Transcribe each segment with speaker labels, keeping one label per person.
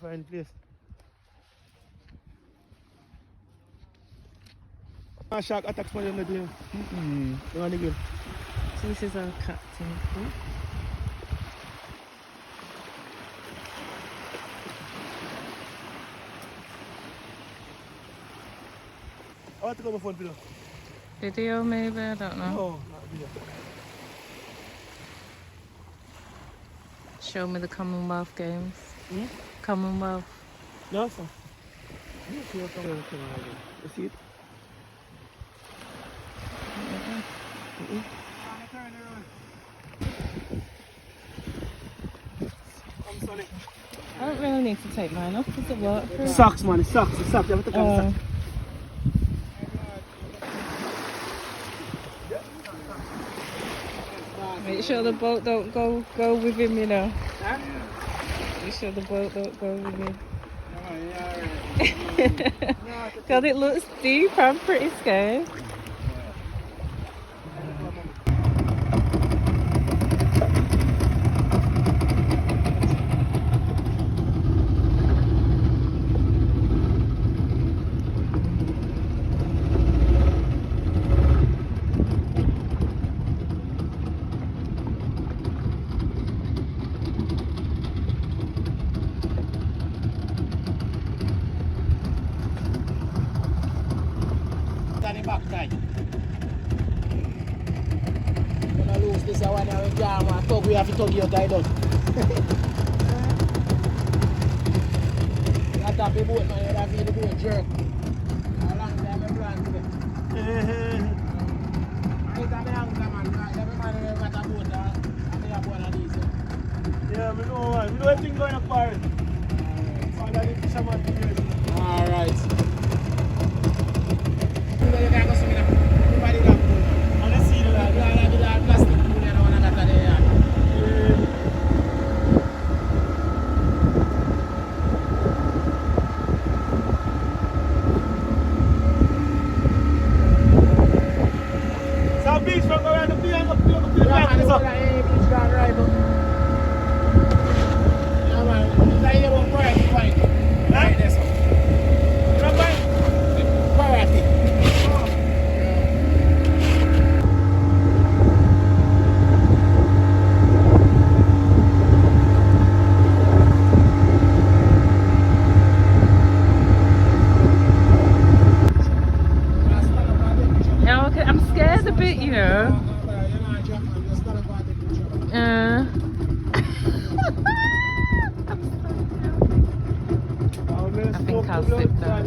Speaker 1: Fine place. A shark attacks me on the game. You want to give?
Speaker 2: So this is our captain.
Speaker 1: I want to go before video.
Speaker 2: Video maybe, I don't know.
Speaker 1: No, not video.
Speaker 2: Show me the Commonwealth Games.
Speaker 1: Hmm?
Speaker 2: Commonwealth.
Speaker 1: No, sir. You see what I'm You see it? I'm sorry.
Speaker 2: I don't really need to take mine off because it waterproof.
Speaker 1: Socks, man. It's socks. It's socks. You have to take off the socks.
Speaker 2: Make sure the boat don't go with him, you know.
Speaker 1: Huh?
Speaker 2: Make sure the boat don't go with him. God, it looks deep. I'm pretty scared.
Speaker 1: Back time. When I lose this, I want to tug. We have to tug your guide out. You tap the boat, man. You have to feel the boat jerk. How long time you plan today? I tell me how man. Every man who got a boat, and they have one of these. Yeah, we know, man. We know everything going up for it. So that is fisherman to do it. Alright.
Speaker 2: I'm scared a bit, you know. I think I'll slip down.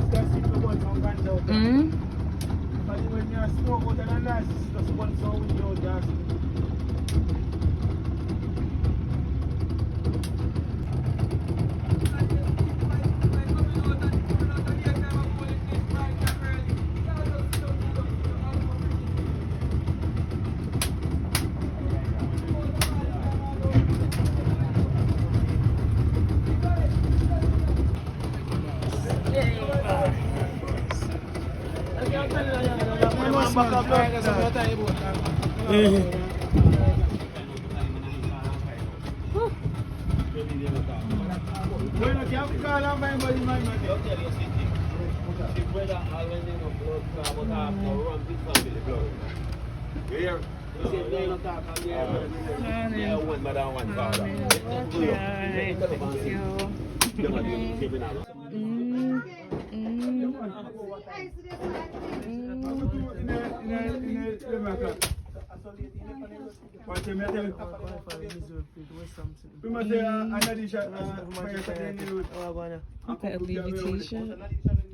Speaker 2: I better leave your t-shirt.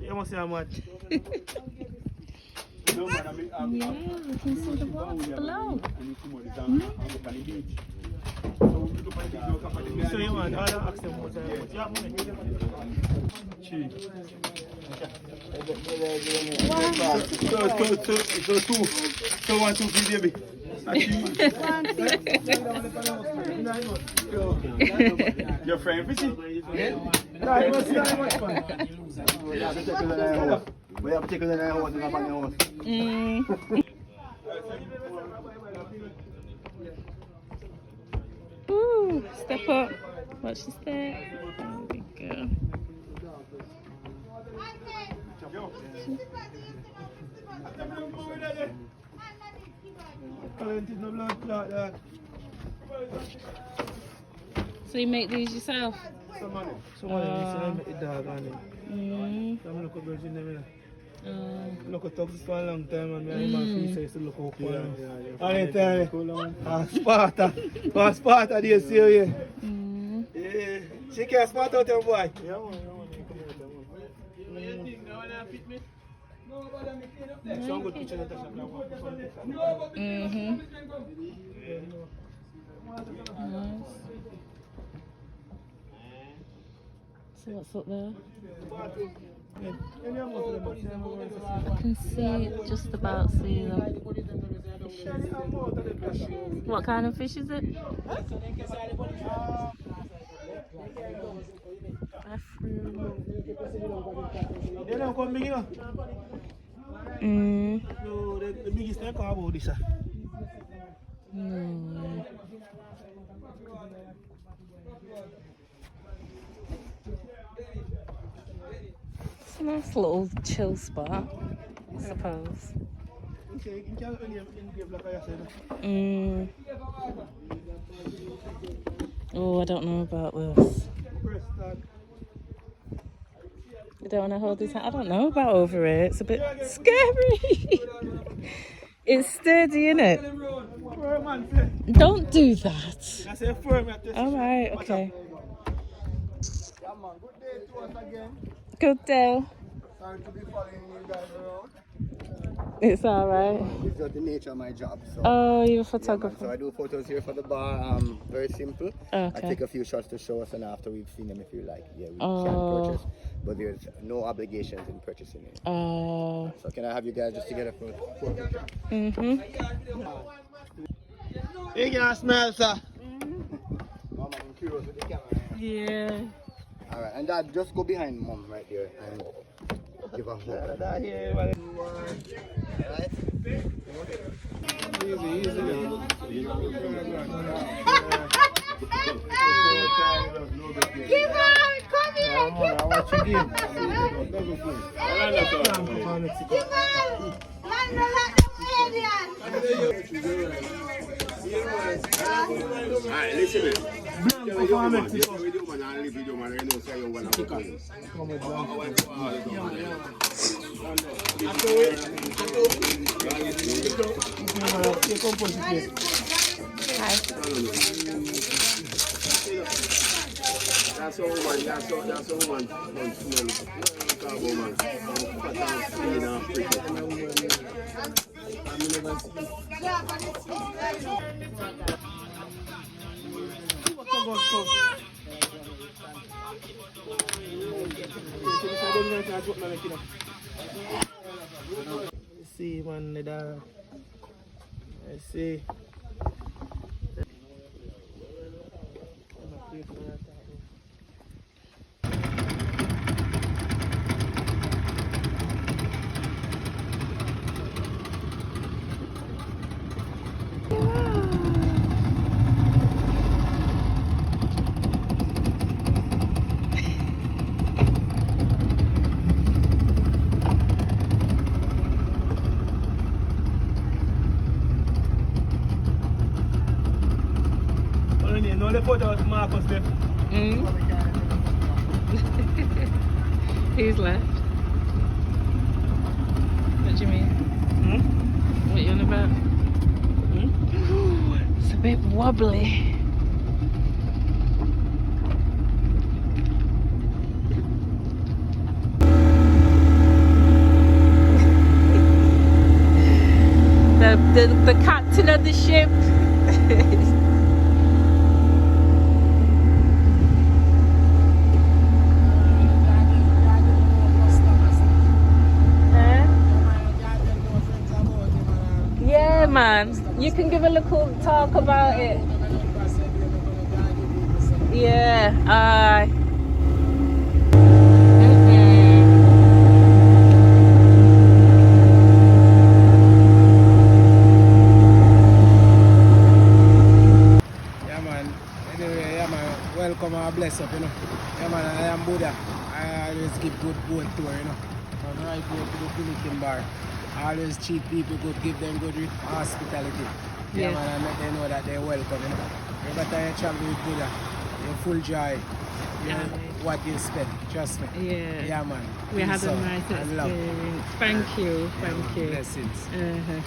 Speaker 1: You must say how much?
Speaker 2: Yeah, we can see the water below.
Speaker 1: So you want all the accent what you have money? So 1, 2, 3 baby. Your friend busy? Yeah. No, you must see how much fun. We have to take it in the house. We have to take it in the house and up on the house.
Speaker 2: Ooh, step up. Watch the step. There we go. So you make these yourself?
Speaker 1: Someone make the dog on it. Some look at virgin them. Look at dogs for a long time and my face used to look up for them. And they tell me, Sparta, do you see you? Yeah. She can't spot out them boy. Yeah, man. Some good picture that
Speaker 2: So what's up there? I can see, just about see them. What kind of fish is it?
Speaker 1: They don't come big enough. No, the biggest thing about this.
Speaker 2: It's a nice little chill spot, I suppose. Oh, I don't know about this. You don't want to hold his hand? I don't know about over here. It's a bit scary. It's sturdy, isn't it? Don't do that. Alright, okay.
Speaker 3: Good day to us again.
Speaker 2: Good day.
Speaker 3: Sorry to be following you guys around.
Speaker 2: It's alright.
Speaker 3: It's just the nature of my job. So.
Speaker 2: Oh, you're a
Speaker 3: Yeah,
Speaker 2: photographer.
Speaker 3: so I do photos here for the bar. Very simple.
Speaker 2: Okay.
Speaker 3: I take a few shots to show us, and after we've seen them, if you like, yeah, we can purchase. But there's no obligations in purchasing it.
Speaker 2: Oh.
Speaker 3: So can I have you guys just together for a picture?
Speaker 1: You can smell, sir.
Speaker 3: Mom, I'm curious with the camera.
Speaker 2: Yeah.
Speaker 3: All right, and Dad, just go behind Mom right there and give her a hug. Alright?
Speaker 4: Give her, come here, give her.
Speaker 5: Alright, listen. That's all one. That's all one.
Speaker 1: See, man, I see. No, the photo was Marcus there.
Speaker 2: Who's left? What do you mean? What you on about? It's a bit wobbly. The captain of the ship. Yeah, man. You can give a little talk about it. Yeah, aye.
Speaker 1: Welcome and bless up, you know. Yeah, man, I am Buddha. I always give good boat tour, you know. Come right here to the Pelican bar. Always treat people good, give them good hospitality. Yeah,
Speaker 2: Yeah.
Speaker 1: man, and let them know that they're welcome. You know? Every time you travel with Buddha, you're full joy. You know what you spend, trust me.
Speaker 2: Yeah.
Speaker 1: Yeah, man.
Speaker 2: We had
Speaker 1: Peace
Speaker 2: a
Speaker 1: out
Speaker 2: nice
Speaker 1: and love.
Speaker 2: experience. Thank you.
Speaker 1: Yeah,
Speaker 2: Thank
Speaker 1: man.
Speaker 2: you.
Speaker 1: Blessings.
Speaker 2: Uh-huh.